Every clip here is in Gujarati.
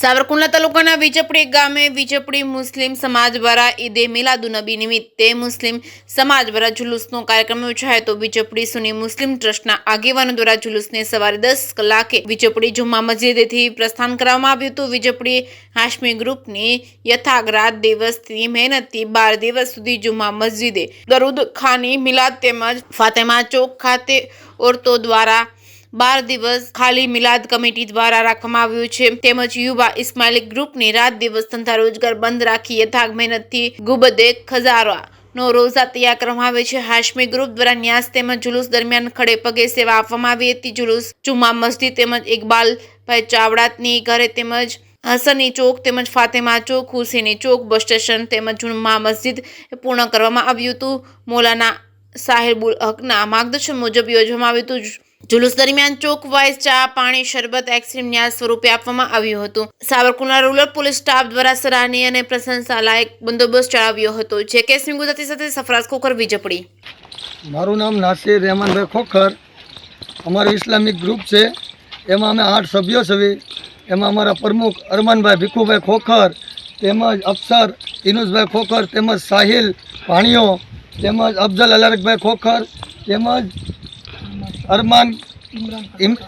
સાવરકુંડલા તાલુકાના વિજપડી ગામે વિજપડી મુસ્લિમ સમાજ દ્વારા ઈદે મિલાદુન્નબી નિમિત્તે મુસ્લિમ સમાજ દ્વારા જુલુસનો કાર્યક્રમ યોજાયો હતો। વિજપડી સુન્ની મુસ્લિમ ટ્રસ્ટના આગેવાનો દ્વારા જુલુસને સવારે 10 કલાકે વિજપડી જુમ્મા મસ્જિદેથી પ્રસ્થાન કરવામાં આવ્યું હતું। વિજપડી હાશમી ગ્રુપની યથાગ્રાત દિવસથી મહેનતથી 12 દિવસ સુધી જુમ્મા મસ્જિદે દરૂદ ખાની મિલાદ તેમજ ફાતેમા ચોક ખાતે ઓરતો દ્વારા 12 દિવસ ખાલી મિલાદ કમિટી દ્વારા રાખવામાં આવ્યું છે। તેમજ યુવા ઇસ્માઇલિક ગ્રુપની રાત દિવસ ધંધા રોજગાર બંધ રાખી યથાગ મહેનતથી ગુબદે ખજારાનો રોઝા તૈયાર કરવામાં આવે છે। હાશમી ગ્રુપ દ્વારા ન્યાસ તેમજ જુલુસ દરમિયાન ખડે પગે સેવા આપવામાં આવી હતી। જુલુસ જુમ્મા મસ્જિદ તેમજ ઇકબાલભાઈ ચાવડાની ઘરે તેમજ હસની ચોક તેમજ ફાતેમા ચોક હુસેની ચોક બસ સ્ટેશન તેમજ જુમ્મા મસ્જિદ પૂર્ણ કરવામાં આવ્યું હતું। મૌલાના સાહેબુલ હકના માર્ગદર્શન મુજબ યોજવામાં આવ્યું હતું। જુલુસ દરમિયાન ચોક વાઇઝ ચા પાણી શરબત આઈસ્ક્રીમ ન્યાસ સ્વરૂપે આપવામાં આવ્યું હતું। સાવરકુંડલા રૂરલ પોલીસ સ્ટાફ દ્વારા સરાહનીય અને પ્રશંસા લાયક બંદોબસ્ત ચલાવ્યો હતો। જે કેસમી ગુજરાતી સાથે સફરાજ ખોખર વિજપડી। મારું નામ નાસિર રહેમાનભાઈ ખોખર। અમારું ઇસ્લામિક ગ્રુપ છે, એમાં અમે 8 સભ્યો છીએ। એમાં અમારા પ્રમુખ અરમાનભાઈ ભીખુભાઈ ખોખર, તેમજ અફસર ઇનુસભાઈ ખોખર, તેમજ સાહિલ ભાણિયો, તેમજ અફઝલ અલારકભાઈ ખોખર, તેમજ અરમાન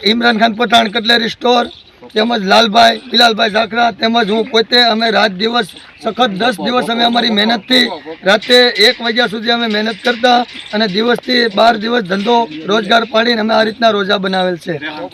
ઇમરાન ખાન પઠાણ કટલેરી સ્ટોર, તેમજ લાલભાઈ બિલાલભાઈ ઝાખરા, તેમજ હું પોતે અમે રાત દિવસ સખત 10 દિવસ અમે અમારી મહેનતથી રાતે 1 વાગ્યા સુધી અમે મહેનત કરતા અને દિવસથી 12 દિવસ ધંધો રોજગાર પાડીને અમે આ રીતના રોજા બનાવેલ છે।